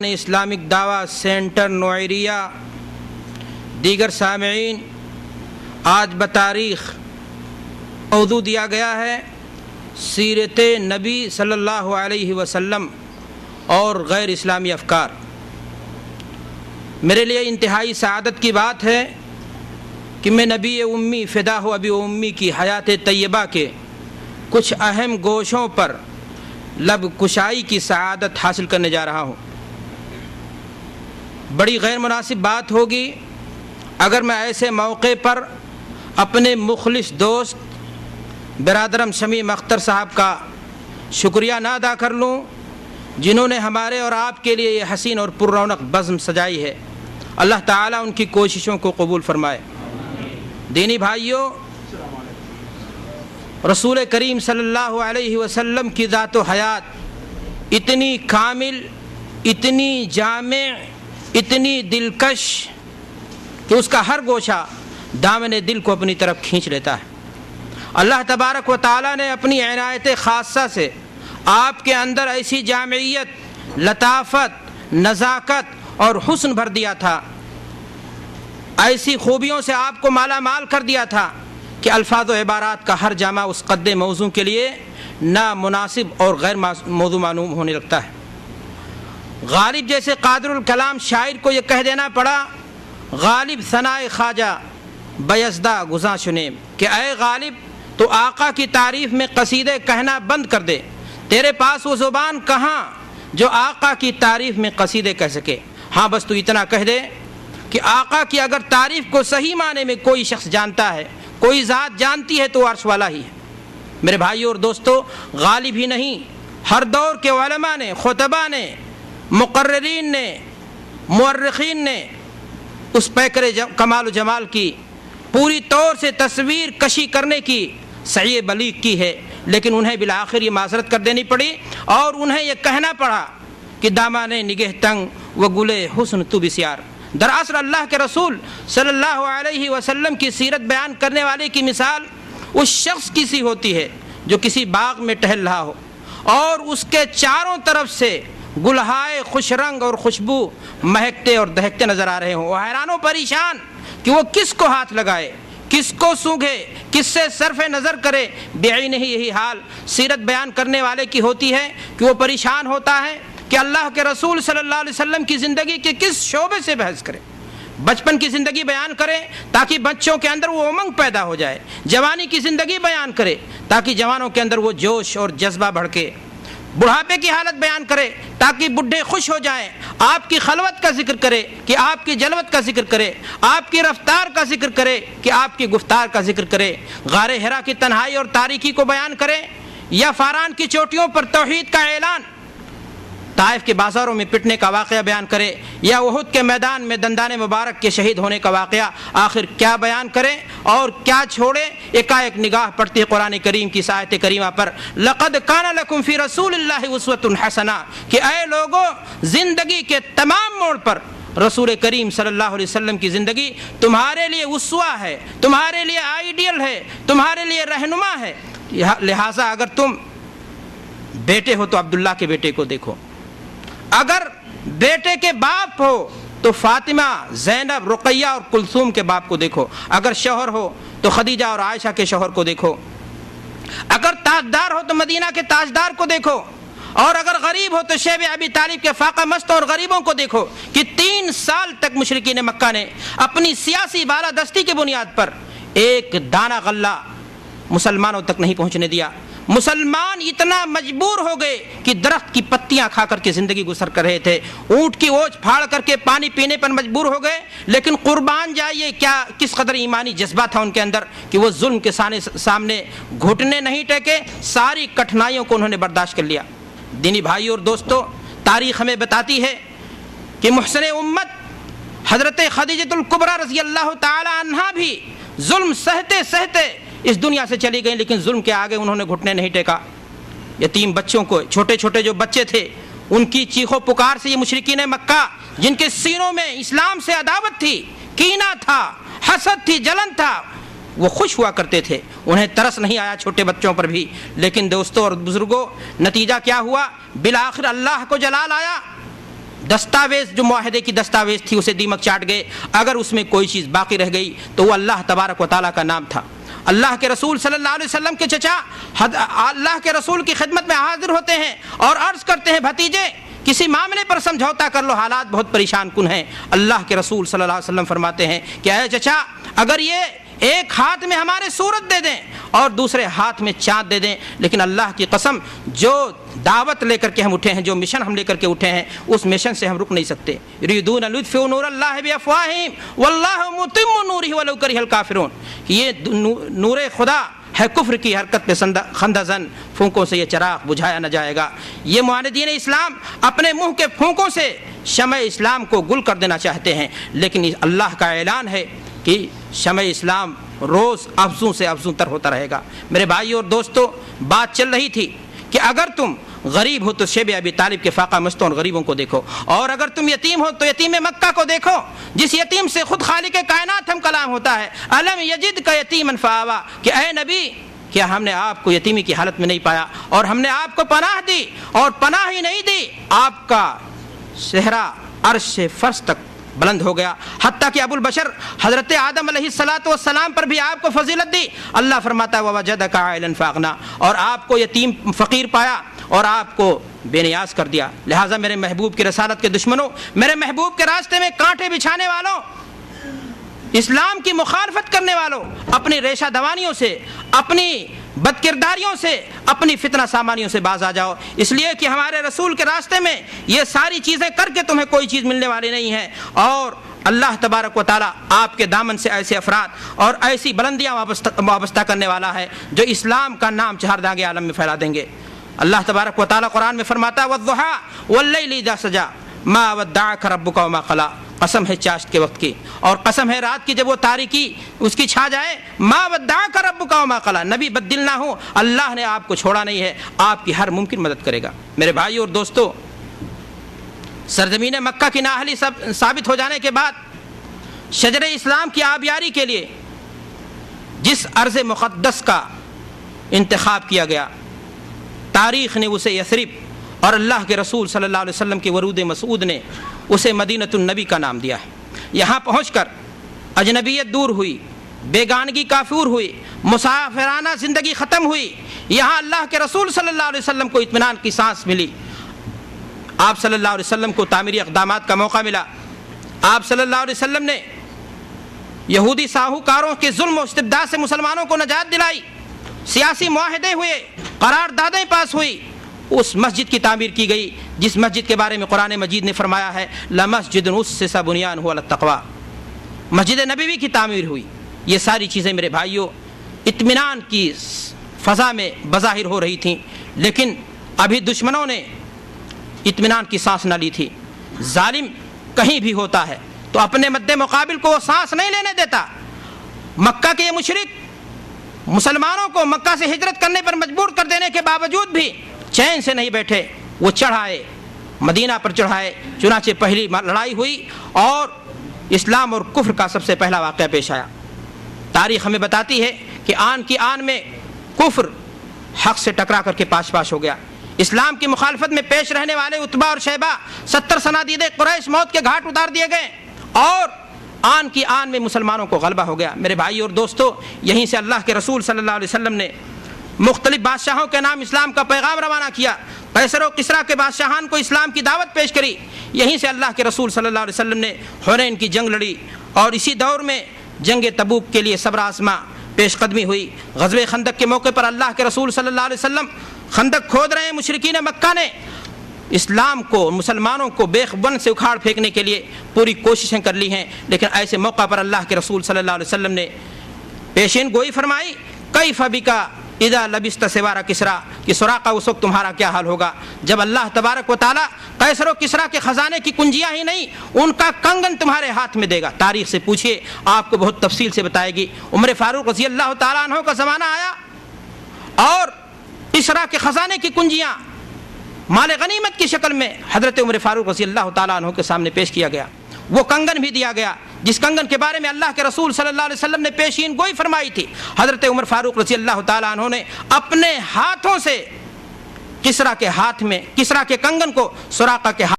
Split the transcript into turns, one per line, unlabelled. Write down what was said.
Islamic دعویٰ centre نوئیریہ دیگر سامعین، آج بتاریخ موضوع دیا گیا ہے سیرت نبی صلی اللہ علیہ وسلم اور غیر اسلامی افکار۔ میرے لیے انتہائی سعادت کی بات ہے کہ میں نبی امی فدا ہو ابی امی کی حیات طیبہ کے کچھ اہم گوشوں پر لب کشائی کی سعادت حاصل کرنے جا رہا ہوں۔ بڑی غیر مناسب بات ہوگی اگر میں ایسے موقع پر اپنے مخلص دوست برادرم شمیم اختر صاحب کا شکریہ نہ ادا کر لوں، جنہوں نے ہمارے اور آپ کے لیے یہ حسین اور پر رونق بزم سجائی ہے۔ اللہ تعالیٰ ان کی کوششوں کو قبول فرمائے۔ دینی بھائیوں، رسول کریم صلی اللہ علیہ وسلم کی ذات و حیات اتنی کامل، اتنی جامع، اتنی دلکش کہ اس کا ہر گوشہ دامن دل کو اپنی طرف کھینچ لیتا ہے۔ اللہ تبارک و تعالیٰ نے اپنی عنایت خاصہ سے آپ کے اندر ایسی جامعیت، لطافت، نزاکت اور حسن بھر دیا تھا، ایسی خوبیوں سے آپ کو مالا مال کر دیا تھا کہ الفاظ و عبارات کا ہر جامع اس قد موضوع کے لیے نامناسب اور غیر موضوع معلوم ہونے لگتا ہے۔ غالب جیسے قادر الکلام شاعر کو یہ کہہ دینا پڑا، غالب ثنائے خواجہ بیزدہ گزاں شنیم، کہ اے غالب تو آقا کی تعریف میں قصیدے کہنا بند کر دے، تیرے پاس وہ زبان کہاں جو آقا کی تعریف میں قصیدے کہہ سکے۔ ہاں بس تو اتنا کہہ دے کہ آقا کی اگر تعریف کو صحیح معنی میں کوئی شخص جانتا ہے، کوئی ذات جانتی ہے تو عرش والا ہی ہے۔ میرے بھائیوں اور دوستو، غالب ہی نہیں، ہر دور کے علماء نے، خطباء نے، مقررین نے، مورخین نے اس پیکر کمال و جمال کی پوری طور سے تصویر کشی کرنے کی سعی بلیغ کی ہے، لیکن انہیں بالآخر یہ معذرت کر دینی پڑی اور انہیں یہ کہنا پڑا کہ دامان نگہ تنگ و گلے حسن تو بسیار۔ دراصل اللہ کے رسول صلی اللہ علیہ وسلم کی سیرت بیان کرنے والے کی مثال اس شخص کی سی ہوتی ہے جو کسی باغ میں ٹہل رہا ہو اور اس کے چاروں طرف سے گلہائے خوش رنگ اور خوشبو مہکتے اور دہکتے نظر آ رہے ہوں۔ وہ حیران و پریشان کہ وہ کس کو ہاتھ لگائے، کس کو سونگھے، کس سے صرف نظر کرے۔ بعینہ یہی حال سیرت بیان کرنے والے کی ہوتی ہے کہ وہ پریشان ہوتا ہے کہ اللہ کے رسول صلی اللہ علیہ وسلم کی زندگی کے کس شعبے سے بحث کرے۔ بچپن کی زندگی بیان کرے تاکہ بچوں کے اندر وہ امنگ پیدا ہو جائے، جوانی کی زندگی بیان کرے تاکہ جوانوں کے اندر وہ جوش اور جذبہ بڑھکے، بڑھاپے کی حالت بیان کرے تاکہ بڈھے خوش ہو جائیں، آپ کی خلوت کا ذکر کرے کہ آپ کی جلوت کا ذکر کرے، آپ کی رفتار کا ذکر کرے کہ آپ کی گفتار کا ذکر کرے، غار حرا کی تنہائی اور تاریکی کو بیان کرے یا فاران کی چوٹیوں پر توحید کا اعلان، طائف کے بازاروں میں پٹنے کا واقعہ بیان کرے یا احد کے میدان میں دندان مبارک کے شہید ہونے کا واقعہ، آخر کیا بیان کرے اور کیا چھوڑے؟ ایک نگاہ پڑتی ہے قرآن کریم کی آیت کریمہ پر، لقد کان لکم فی رسول اللہ اسوۃ حسنہ، کہ اے لوگوں زندگی کے تمام موڑ پر رسول کریم صلی اللہ علیہ وسلم کی زندگی تمہارے لیے اسوہ ہے، تمہارے لیے آئیڈیل ہے، تمہارے لیے رہنما ہے۔ لہٰذا اگر تم بیٹے ہو تو عبداللہ کے بیٹے کو دیکھو، اگر بیٹے کے باپ ہو تو فاطمہ، زینب، رقیہ اور کلثوم کے باپ کو دیکھو، اگر شوہر ہو تو خدیجہ اور عائشہ کے شوہر کو دیکھو، اگر تاجدار ہو تو مدینہ کے تاجدار کو دیکھو، اور اگر غریب ہو تو شیب ابی طالب کے فاقہ مست اور غریبوں کو دیکھو کہ 3 سال تک مشرکین مکہ نے اپنی سیاسی بالادستی کی بنیاد پر ایک دانہ غلہ مسلمانوں تک نہیں پہنچنے دیا۔ مسلمان اتنا مجبور ہو گئے کہ درخت کی پتیاں کھا کر کے زندگی گزر کر رہے تھے، اونٹ کی اوج پھاڑ کر کے پانی پینے پر مجبور ہو گئے، لیکن قربان جائیے کیا کس قدر ایمانی جذبہ تھا ان کے اندر کہ وہ ظلم کے سامنے گھٹنے نہیں ٹیکے، ساری کٹھنائیوں کو انہوں نے برداشت کر لیا۔ دینی بھائیوں اور دوستو، تاریخ ہمیں بتاتی ہے کہ محسن امت حضرت خدیجہ الکبریٰ رضی اللہ تعالی عنہا بھی ظلم سہتے سہتے اس دنیا سے چلی گئیں، لیکن ظلم کے آگے انہوں نے گھٹنے نہیں ٹیکا۔ یتیم بچوں کو، چھوٹے چھوٹے جو بچے تھے، ان کی چیخو پکار سے یہ مشرکین مکہ جن کے سینوں میں اسلام سے عداوت تھی، کینہ تھا، حسد تھی، جلن تھا، وہ خوش ہوا کرتے تھے، انہیں ترس نہیں آیا چھوٹے بچوں پر بھی۔ لیکن دوستوں اور بزرگوں، نتیجہ کیا ہوا؟ بالآخر اللہ کو جلال آیا दस्तावेज जो मुआहदे की दस्तावेज थी उसे दीमक चाट गए। अगर उसमें कोई चीज़ बाकी रह गई तो वो अल्लाह तबारक व तआला का नाम था। अल्लाह के रसूल सल्लल्लाहु अलैहि वसल्लम के चचा अल्लाह के रसूल की खिदमत में हाजिर होते हैं और अर्ज़ करते हैं, भतीजे किसी मामले पर समझौता कर लो, हालात बहुत परेशान कुन हैं। अल्लाह के रसूल सल्लल्लाहु अलैहि वसल्लम फरमाते हैं कि ऐ चचा, अगर ये एक हाथ में हमारे सूरत दे दें और दूसरे हाथ में चाँद दे दें, लेकिन अल्लाह की कसम जो दावत लेकर के हम उठे हैं, जो मिशन हम लेकर के उठे हैं, उस मिशन से हम रुक नहीं सकते। युरीदून लियुत्फिउ नूरल्लाहि बिअफ़वाहिहिम वल्लाहु मुतिम्मु नूरिही वलौ करिहल काफ़िरून। ये नूरे खुदा है कुफ्र की हरकत पे खंदाजन, फूंकों से ये चराग बुझाया न जाएगा। ये मुआनिदीन इस्लाम अपने मुंह के फूंकों से शमअ इस्लाम को गुल कर देना चाहते हैं, लेकिन अल्लाह का ऐलान है कि शमअ इस्लाम रोज़ अफ़ज़ू से अफ़ज़ू तर होता रहेगा। मेरे भाई और दोस्तों, बात चल रही थी कि अगर तुम गरीब हो तो शेब अबी तालिब के फाका मस्तों और गरीबों को देखो, और अगर तुम यतीम हो तो यतीम मक्का को देखो, जिस यतीम से खुद खालिक कायनात हम कलाम होता है, अलम यजिद का यतीमन फ़आवा, कि ऐ नबी क्या हमने आपको यतीमी की हालत में नहीं पाया और हमने आपको पनाह दी, और पनाह ही नहीं दी, आपका सेहरा अर्श से फर्श तक बुलंद हो गया, हत्ता कि अबुल बशर हज़रत आदम अलैहिस्सलातु वस्सलाम पर भी आपको फजीलत दी। अल्लाह फरमाता है ववजदका आइलन फ़अग़ना, और आपको यतीम फ़कीर पाया और आपको बेनियाज कर दिया। लिहाजा मेरे महबूब की रसालत के दुश्मनों, मेरे महबूब के रास्ते में कांटे बिछाने वालों, इस्लाम की मुखालफत करने वालों, अपनी रेशा दवानियों से, अपनी बदकिरदारियों से, अपनी फितना सामानियों से बाज आ जाओ, इसलिए कि हमारे रसूल के रास्ते में ये सारी चीज़ें करके तुम्हें कोई चीज़ मिलने वाली नहीं है। और अल्लाह तबारक व तआला आपके दामन से ऐसे अफराद और ऐसी बुलंदियाँ वाबस्ता करने वाला है जो इस्लाम का नाम चहारदागे आलम में फैला देंगे। अल्लाह तबारक व तआला कुरान में फरमाता है वद्दुहा वल्लैलि इज़ा सजा मा वद्दअका रब्बुका वमा क़ला, कसम है चाश्त के वक्त की और कसम है रात की जब वो तारीकी उसकी छा जाए, मा वद्दअका रब्बुका वमा क़ला, नबी बद्दिल ना हो, अल्लाह ने आपको छोड़ा नहीं है, आपकी हर मुमकिन मदद करेगा। मेरे भाई और दोस्तों, सरजमीन मक्का की नाअहली साबित हो जाने के बाद शजर इस्लाम की आबियारी के लिए जिस अर्ज़ मुक़द्दस का इंतखाब किया गया, तारीख़ ने उसे यसरिब और अल्लाह के रसूल सल्लल्लाहु अलैहि वसल्लम के वरूद मसूद ने उसे मदीनतुन नबी का नाम दिया है। यहाँ पहुँचकर अजनबियत दूर हुई, बेगानगी काफूर हुई, मुसाफिराना ज़िंदगी ख़त्म हुई। यहाँ अल्लाह के रसूल सल्लल्लाहु अलैहि वसल्लम को इत्मीनान की सांस मिली। आप सल्लल्लाहु अलैहि वसल्लम को तामीरी इक़दामात का मौका मिला। आप सल्लल्लाहु अलैहि वसल्लम ने यहूदी साहूकारों के जुल्म और इस्तिब्दाद से मुसलमानों को नजात दिलाई। सियासी मुआहदे हुए, करारदादें पास हुई, उस मस्जिद की तामीर की गई जिस मस्जिद के बारे में कुरान मजीद ने फरमाया है लमस्जिदुन उस्सिसा बुनियानुहु अला तक़वा, मस्जिद नबवी की तामीर हुई। ये सारी चीज़ें मेरे भाइयों इत्मीनान की फ़ज़ा में बज़ाहिर हो रही थीं, लेकिन अभी दुश्मनों ने इत्मीनान की सांस न ली थी। जालिम कहीं भी होता है तो अपने मद्दे मुकाबिल को वो सांस नहीं लेने देता। मक्का के ये मुशरिक मुसलमानों को मक्का से हिजरत करने पर मजबूर कर देने के बावजूद भी चैन से नहीं बैठे, वो चढ़ाए, मदीना पर चढ़ाए। चुनाचे पहली लड़ाई हुई और इस्लाम और कुफ्र का सबसे पहला वाक़या पेश आया। तारीख़ हमें बताती है कि आन की आन में कुफ्र हक़ से टकरा करके पाश पाश हो गया। इस्लाम की मुखालफत में पेश रहने वाले उतबा और शैबा 70 सनादीदे कुरैश मौत के घाट उतार दिए गए और आन की आन में मुसलमानों को गलबा हो गया। मेरे भाई और दोस्तों, यहीं से अल्लाह के रसूल सल्लल्लाहु अलैहि वसल्लम ने मुख्तलिफ बादशाहों के नाम इस्लाम का पैगाम रवाना किया। कैसर और किसरा के बादशाहान को इस्लाम की दावत पेश करी। यहीं से अल्लाह के रसूल सल्लल्लाहु अलैहि वसल्लम ने हुनैन की जंग लड़ी और इसी दौर में जंग तबूक के लिए सब्र आज़मा पेश कदमी हुई। ग़ज़वे खंदक के मौके पर अल्लाह के रसूल सल्लल्लाहु अलैहि वसल्लम खंदक खोद रहे हैं। मुशरिकीन मक्का ने इस्लाम को, मुसलमानों को बेखबन से उखाड़ फेंकने के लिए पूरी कोशिशें कर ली हैं, लेकिन ऐसे मौका पर अल्लाह के रसूल सल्लल्लाहु अलैहि वसल्लम ने पेशीन गोई फरमाई, कैफ़ बिका इदा लबिस्त सिवारा किसरा, कि सुराका उस वक्त तुम्हारा क्या हाल होगा जब अल्लाह तबारक व तआला कैसर और किसरा के ख़जाने की कुंजियाँ ही नहीं, उनका कंगन तुम्हारे हाथ में देगा। तारीख़ से पूछिए, आपको बहुत तफसील से बताएगी। उमर फ़ारूक रज़ी अल्लाह तआला अन्हु का ज़माना आया और किसरा के ख़जाने की कुंजियाँ माल गनीमत की शक्ल में हज़रत उमर फ़ारूक रज़ी अल्लाह तआला अन्हु के सामने पेश किया गया। वो कंगन भी दिया गया जिस कंगन के बारे में अल्लाह के रसूल सल्लल्लाहु अलैहि वसल्लम ने पेशीन गोई फरमाई थी। हज़रत उमर फ़ारूक रज़ी अल्लाह तआला अन्हु ने अपने हाथों से किसरा के हाथ में, किसरा के कंगन को सुराका के